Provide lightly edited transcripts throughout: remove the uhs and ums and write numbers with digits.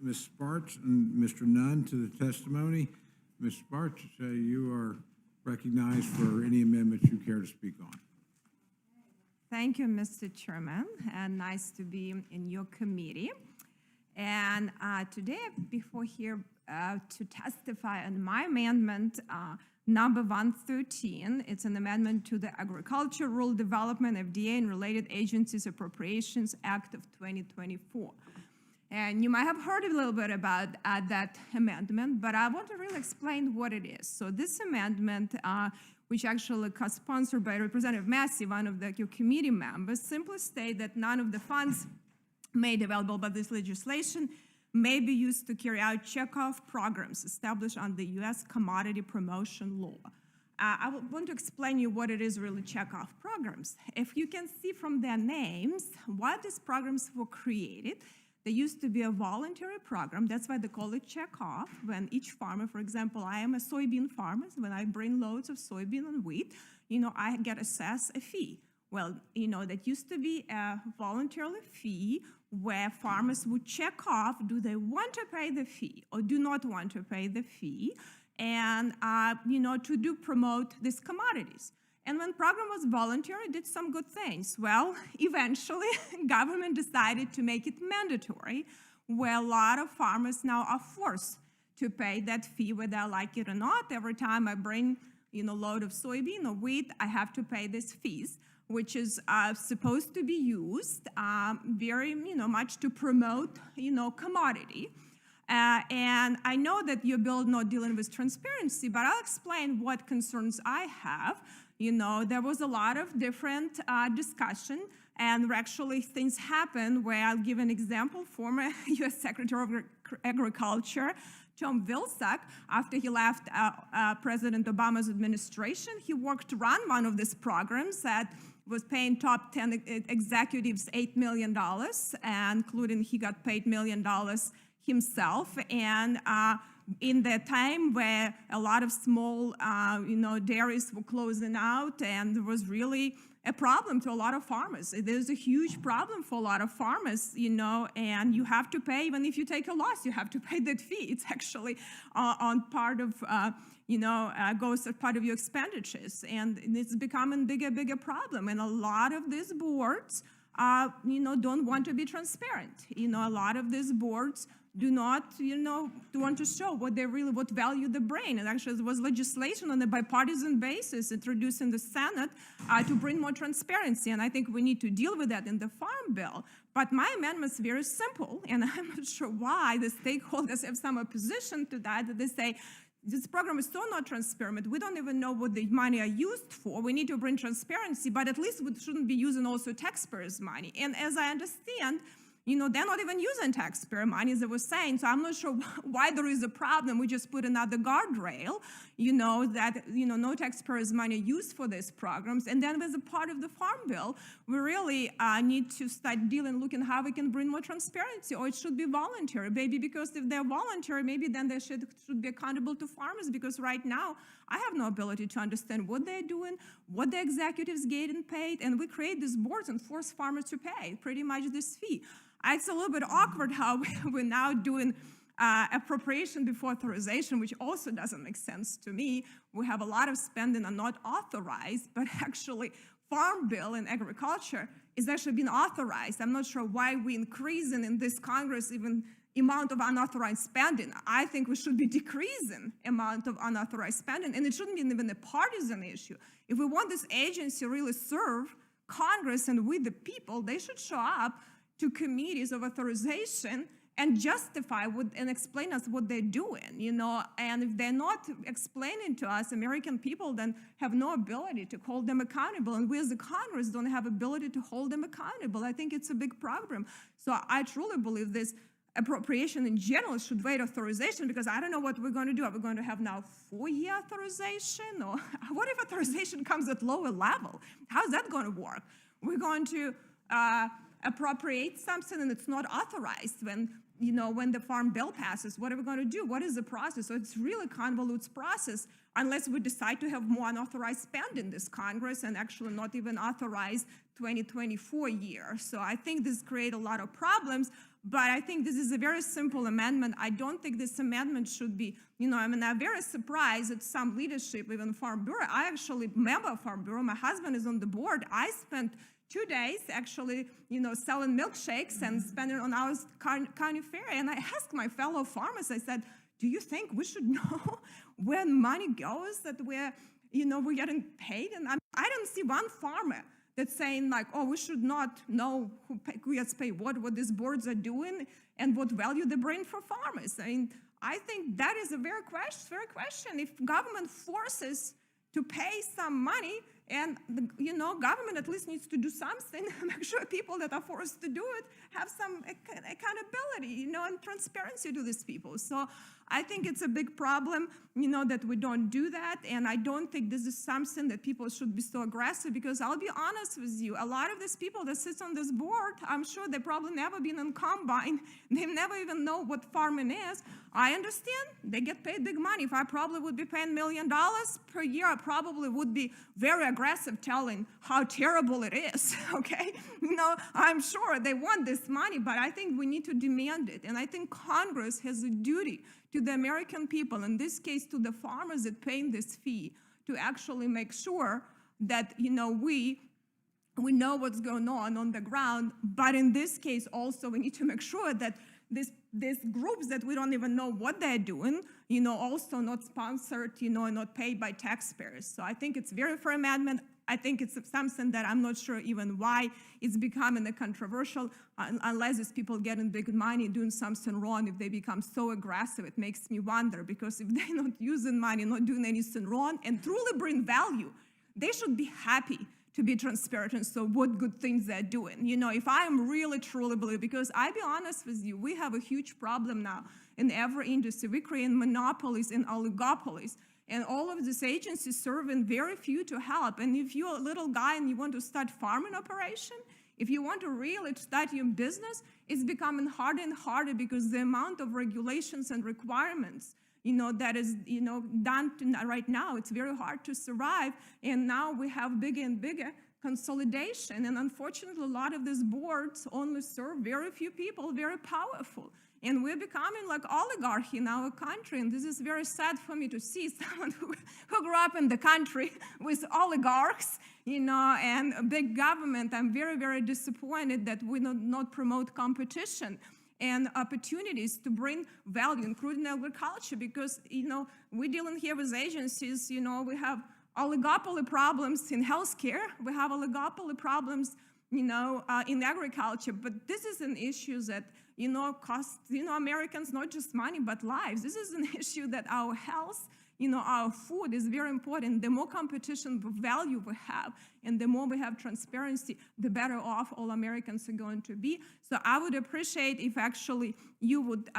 Ms. Spartz and Mr. Nunn to the testimony. Ms. Spartz, you are recognized for any amendments you care to speak on. Thank you, Mr. Chairman, and nice to be in your committee. And today, before here to testify on my amendment number 113, it's an amendment to the Agriculture, Rural Development, FDA, and Related Agencies Appropriations Act of 2024. And you might have heard a little bit about that amendment, but I want to really explain what it is. So this amendment, which actually co-sponsored by Representative Massey, one of the committee members, simply state that none of the funds made available by this legislation may be used to carry out checkoff programs established under the U.S. Commodity Promotion Law. I want to explain you what it is really checkoff programs. If you can see from their names why these programs were created, they used to be a voluntary program. That's why they call it checkoff. When each farmer, for example, I am a soybean farmer. So when I bring loads of soybean and wheat, I get assessed a fee. Well, that used to be a voluntary fee where farmers would check off, do they want to pay the fee or do not want to pay the fee, and, to promote these commodities. And when program was voluntary, it did some good things. Well, eventually, government decided to make it mandatory, where a lot of farmers now are forced to pay that fee, whether I like it or not. Every time I bring, load of soybean or wheat, I have to pay these fees, which is supposed to be used very, much to promote, commodity. And I know that your bill not dealing with transparency, but I'll explain what concerns I have. There was a lot of different discussion, and actually things happened where I'll give an example. Former U.S. Secretary of Agriculture, Tom Vilsack, after he left President Obama's administration, he worked to run one of these programs that was paying top 10 executives $8 million, and including he got paid $1 million himself. And in the time where a lot of small, dairies were closing out, and there was really a problem to a lot of farmers. There's a huge problem for a lot of farmers, and you have to pay, even if you take a loss, you have to pay that fee. It's actually on part of, goes as part of your expenditures, and it's becoming bigger problem. And a lot of these boards, don't want to be transparent. A lot of these boards do not, want to show what value they bring. And actually, there was legislation on a bipartisan basis introduced in the Senate to bring more transparency. And I think we need to deal with that in the Farm Bill. But my amendment is very simple, and I'm not sure why the stakeholders have some opposition to that they say, this program is so not transparent. We don't even know what the money are used for. We need to bring transparency, but at least we shouldn't be using also taxpayers' money. And as I understand, they're not even using taxpayer money, as I was saying, so I'm not sure why there is a problem. We just put another guardrail, that, no taxpayers' money used for these programs. And then as a part of the Farm Bill, we really need to start looking how we can bring more transparency, or it should be voluntary, maybe, because if they're voluntary, maybe then they should be accountable to farmers, because right now, I have no ability to understand what they're doing, what the executives getting paid, and we create these boards and force farmers to pay pretty much this fee. It's a little bit awkward how we're now doing appropriation before authorization, which also doesn't make sense to me. We have a lot of spending are not authorized, but actually Farm Bill in agriculture is actually being authorized. I'm not sure why we're increasing in this Congress even amount of unauthorized spending. I think we should be decreasing amount of unauthorized spending, and it shouldn't be even a partisan issue. If we want this agency to really serve Congress and with the people, they should show up to committees of authorization and justify and explain us what they're doing, and if they're not explaining to us, American people then have no ability to hold them accountable, and we as the Congress don't have ability to hold them accountable. I think it's a big problem. So I truly believe this appropriation in general should wait authorization, because I don't know what we're going to do. Are we going to have now 4-year authorization, or what if authorization comes at lower level? How's that going to work? We're going to appropriate something and it's not authorized when the Farm Bill passes. What are we going to do? What is the process? So it's really convoluted process unless we decide to have more unauthorized spend in this Congress and actually not even authorize 2024 year. So I think this creates a lot of problems, But I think this is a very simple amendment. I don't think this amendment should be, I'm very surprised at some leadership, even Farm Bureau. I actually member of Farm Bureau. My husband is on the board. I spent 2 days actually, selling milkshakes and spending on our county fair. And I asked my fellow farmers, I said, do you think we should know where money goes that we're getting paid? And I don't see one farmer that's saying like, oh, we should not know who gets paid, what these boards are doing, and what value they bring for farmers. I think that is a very question. If government forces to pay some money, and government at least needs to do something, make sure people that are forced to do it have some accountability, and transparency to these people. So I think it's a big problem, that we don't do that, and I don't think this is something that people should be so aggressive, because I'll be honest with you, a lot of these people that sit on this board, I'm sure they've probably never been in combine, they never even know what farming is. I understand they get paid big money. If I probably would be paying $1 million per year, I probably would be very aggressive telling how terrible it is, okay? I'm sure they want this money, but I think we need to demand it. And I think Congress has a duty to the American people, in this case to the farmers that paying this fee, to actually make sure that, we know what's going on the ground, but in this case also we need to make sure that these groups that we don't even know what they're doing, also not sponsored, and not paid by taxpayers. So I think it's very fair amendment. I think it's something that I'm not sure even why it's becoming a controversial, unless these people getting big money, doing something wrong. If they become so aggressive, it makes me wonder, because if they're not using money, not doing anything wrong, and truly bring value, they should be happy to be transparent and so what good things they're doing. If I am really truly believe, because I'll be honest with you, we have a huge problem now in every industry. We create monopolies and oligopolies, and all of these agencies serving very few to help. And if you're a little guy and you want to start farming operation, if you want to really start your business, it's becoming harder and harder, because the amount of regulations and requirements that is, done right now, it's very hard to survive. And now we have bigger and bigger consolidation. And unfortunately, a lot of these boards only serve very few people, very powerful. And we're becoming like oligarchy in our country. And this is very sad for me to see someone who grew up in the country with oligarchs, and a big government. I'm very, very disappointed that we not promote competition and opportunities to bring value, including agriculture, because, we're dealing here with agencies, we have oligopoly problems in healthcare, we have oligopoly problems, in agriculture, but this is an issue that, costs, Americans not just money, but lives. This is an issue that our health, our food is very important. The more competition value we have, and the more we have transparency, the better off all Americans are going to be. So I would appreciate if actually you would,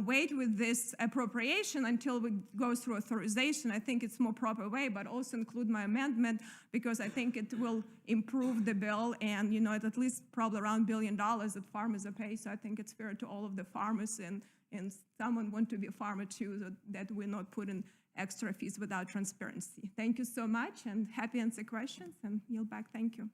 wait with this appropriation until we go through authorization. I think it's more proper way, but also include my amendment, because I think it will improve the bill, and, at least probably around $1 billion that farmers are paid. So I think it's fair to all of the farmers, and someone want to be a farmer too, so that we're not putting extra fees without transparency. Thank you so much, and happy to answer questions, and yield back. Thank you.